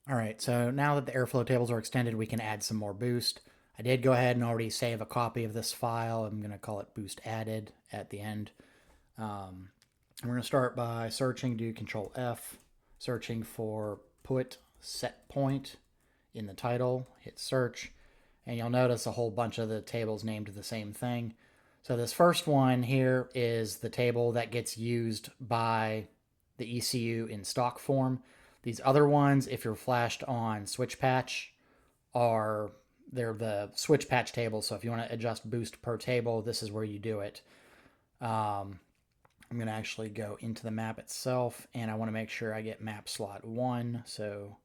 All right, so now that the airflow tables are extended, we can add some more boost. I did go ahead and already save a copy of this file. I'm going to call it boost added at the end. We're going to start by searching, do Control F, searching for put set point in the title, hit search, and you'll notice a whole bunch of the tables named the same thing. So this first one here is the table that gets used by the ECU in stock form. These other ones, if you're flashed on Switchpatch, they're the Switchpatch tables. So if you want to adjust boost per table, this is where you do it. I'm going to actually go into the map itself, and I want to make sure I get map slot 1. So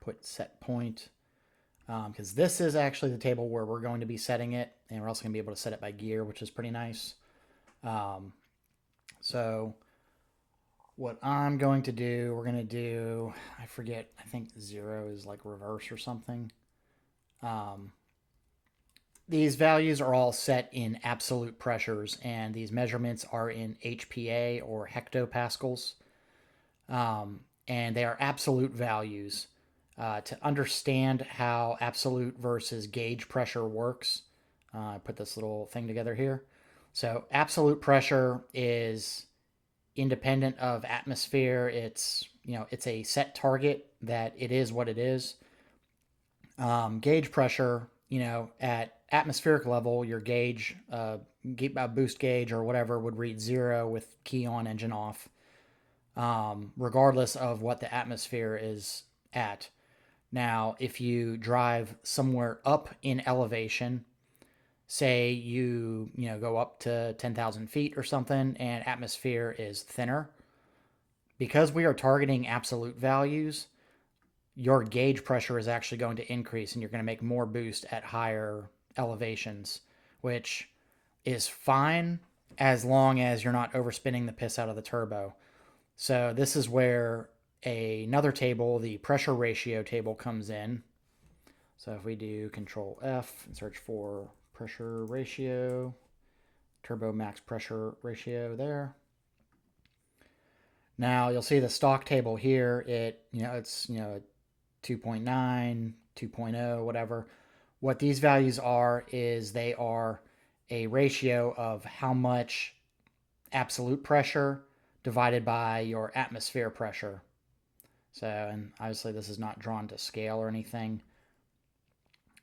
put set point, because this is actually the table where we're going to be setting it, and we're also going to be able to set it by gear, which is pretty nice. So what I'm going to do, we're going to do, I forget, I think 0 is like reverse or something. These values are all set in absolute pressures, and these measurements are in HPA or hectopascals. And they are absolute values. To understand how absolute versus gauge pressure works, I put this little thing together here. So absolute pressure is independent of atmosphere. It's a set target that it is what it is. Gauge pressure, at atmospheric level, your gauge, boost gauge or whatever, would read 0 with key on, engine off, regardless of what the atmosphere is at. Now, if you drive somewhere up in elevation, say you go up to 10,000 feet or something, and atmosphere is thinner, because we are targeting absolute values, your gauge pressure is actually going to increase, and you're going to make more boost at higher elevations, which is fine as long as you're not overspinning the piss out of the turbo. So this is where another table, the pressure ratio table, comes in. So if we do Control F and search for pressure ratio, turbo max pressure ratio there. Now you'll see the stock table here. It's 2.9, 2.0, whatever. What these values are is they are a ratio of how much absolute pressure divided by your atmosphere pressure. So, and obviously this is not drawn to scale or anything,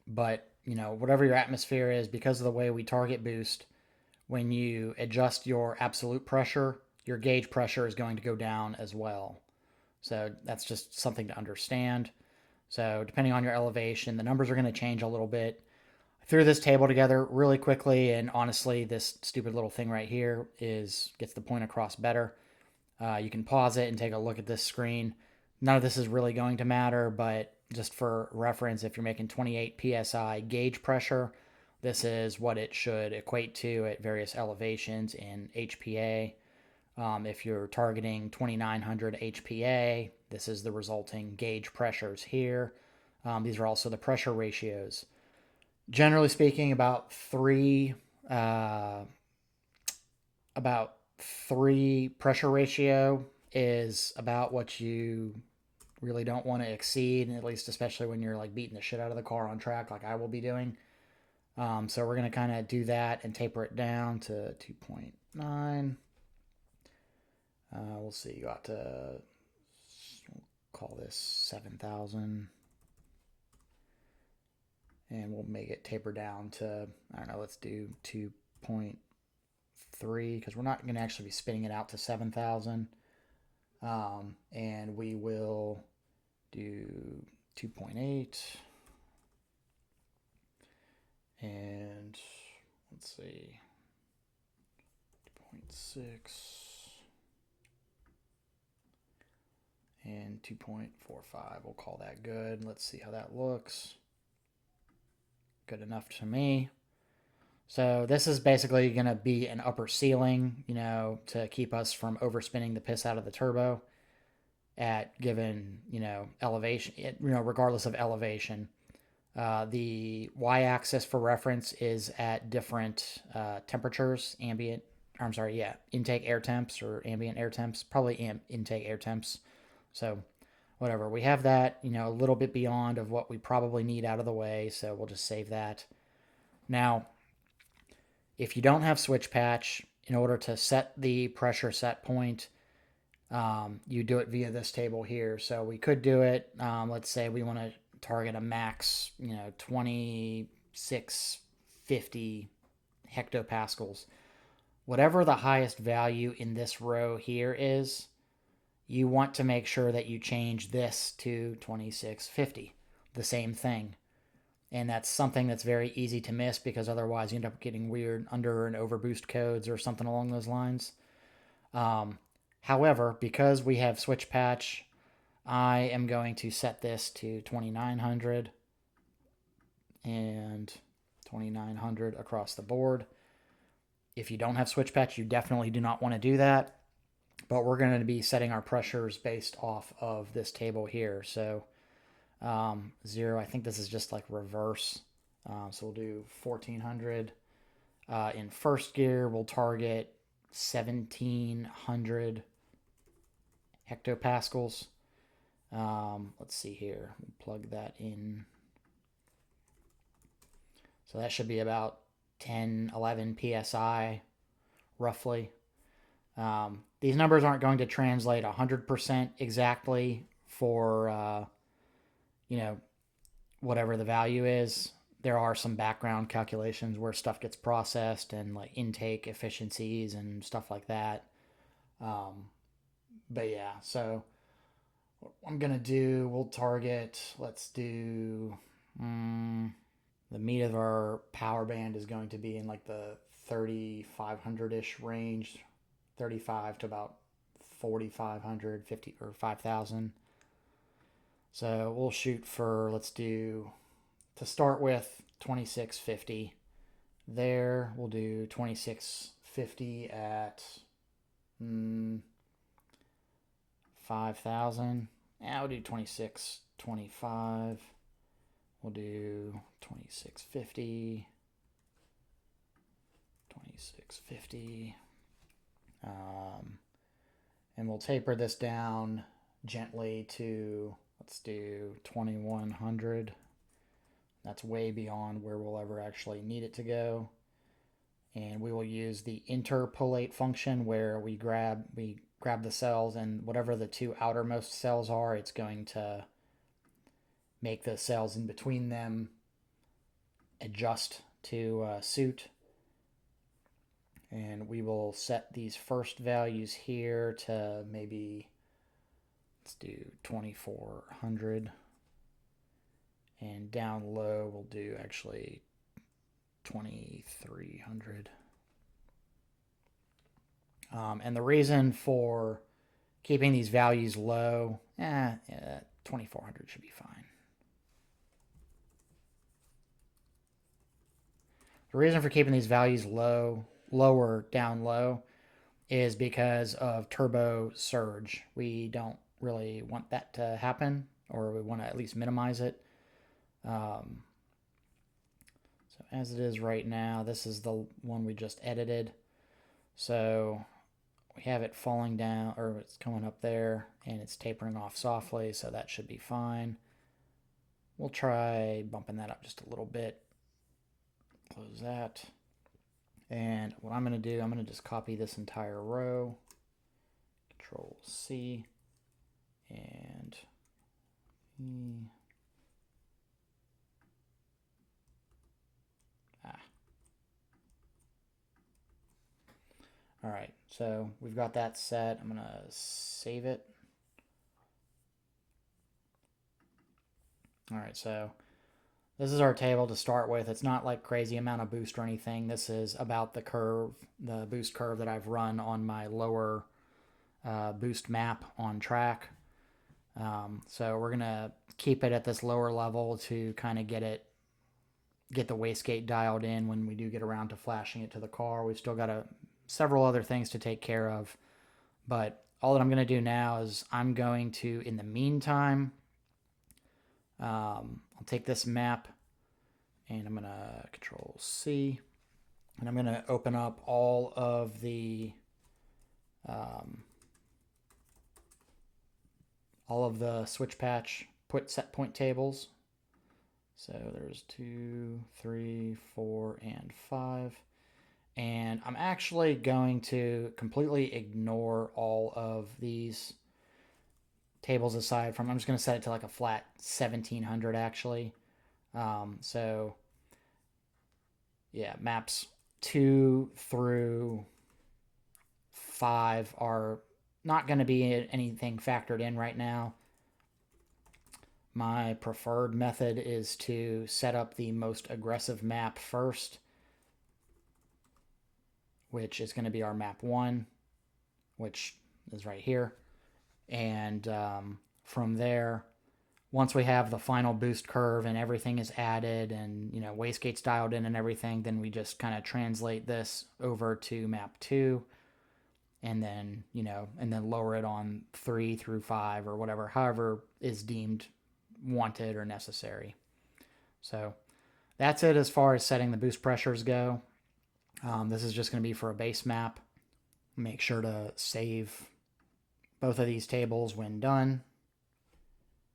but whatever your atmosphere is, because of the way we target boost, when you adjust your absolute pressure, your gauge pressure is going to go down as well. So that's just something to understand. So depending on your elevation, the numbers are going to change a little bit. I threw this table together really quickly, and honestly, this stupid little thing right here gets the point across better. You can pause it and take a look at this screen. None of this is really going to matter, but just for reference, if you're making 28 psi gauge pressure, this is what it should equate to at various elevations in HPA. If you're targeting 2900 HPA, this is the resulting gauge pressures here. These are also the pressure ratios. Generally speaking, about three pressure ratio is about what you really don't want to exceed, at least especially when you're like beating the shit out of the car on track, like I will be doing. So we're going to kind of do that and taper it down to 2.9. We'll see. You got to call this 7,000. And we'll make it taper down to, I don't know, let's do 2.3, because we're not going to actually be spinning it out to 7,000. And we will do 2.8. And let's see, 2.6. And 2.45. We'll call that good. Let's see how that looks. Good enough to me. So this is basically going to be an upper ceiling, to keep us from overspinning the piss out of the turbo at given, elevation, regardless of elevation. The y-axis for reference is at different temperatures, intake air temps or ambient air temps, probably intake air temps. So whatever. We have that, you know, a little bit beyond of what we probably need out of the way, so we'll just save that. Now, if you don't have Switchpatch, in order to set the pressure set point, you do it via this table here. So we could do it, let's say we want to target a max, you know, 2650 hectopascals. Whatever the highest value in this row here is, you want to make sure that you change this to 2650, the same thing. And that's something that's very easy to miss because otherwise you end up getting weird under and overboost codes or something along those lines. However, because we have Switchpatch, I am going to set this to 2900 and 2900 across the board. If you don't have Switchpatch, you definitely do not want to do that. But we're going to be setting our pressures based off of this table here. So 0, I think this is just like reverse. So we'll do 1400. In first gear, we'll target 1700 hectopascals. Let's see here. We'll plug that in. So that should be about 10, 11 psi, roughly. These numbers aren't going to translate 100% exactly for, you know, whatever the value is. There are some background calculations where stuff gets processed and like intake efficiencies and stuff like that. But yeah, so what I'm going to do, we'll target, let's do, the meat of our power band is going to be in like the 3,500-ish range, 35 to about 4,500, 50 or 5,000. So we'll shoot for, let's do, to start with, 2650. There, we'll do 2650 at 5,000. Yeah, we'll do 2625. We'll do 2650. 2650. And we'll taper this down gently to, let's do 2100. That's way beyond where we'll ever actually need it to go. And we will use the interpolate function where we grab the cells, and whatever the two outermost cells are, it's going to make the cells in between them adjust to suit. And we will set these first values here to maybe, let's do 2400. And down low, we'll do actually 2300. And the reason for keeping these values low, 2400 should be fine. The reason for keeping these values lower down low is because of turbo surge. We don't really want that to happen, or we want to at least minimize it. So as it is right now, this is the one we just edited. So we have it falling down, or it's coming up there, and it's tapering off softly, so that should be fine. We'll try bumping that up just a little bit. Close that. And what I'm going to do, I'm going to just copy this entire row. Control C. And E. All right, so we've got that set. I'm going to save it. All right, so this is our table to start with. It's not like crazy amount of boost or anything. This is about the curve, the boost curve that I've run on my lower boost map on track. So we're going to keep it at this lower level to kind of get the wastegate dialed in when we do get around to flashing it to the car. We've still got several other things to take care of, but all that I'm going to do now is I'm going to, in the meantime, I'll take this map and I'm going to Control C, and I'm going to open up all of the all of the Switchpatch set point tables. So there's 2, 3, 4, and 5. And I'm actually going to completely ignore all of these tables aside from, I'm just going to set it to like a flat 1700 actually. So yeah, maps 2 through 5 are not going to be anything factored in right now. My preferred method is to set up the most aggressive map first, which is going to be our map 1, which is right here. And from there, once we have the final boost curve and everything is added and, wastegate's dialed in and everything, then we just kind of translate this over to map 2 and then, and then lower it on 3 through 5 or whatever, however is deemed wanted or necessary. So that's it as far as setting the boost pressures go. This is just going to be for a base map. Make sure to save both of these tables when done.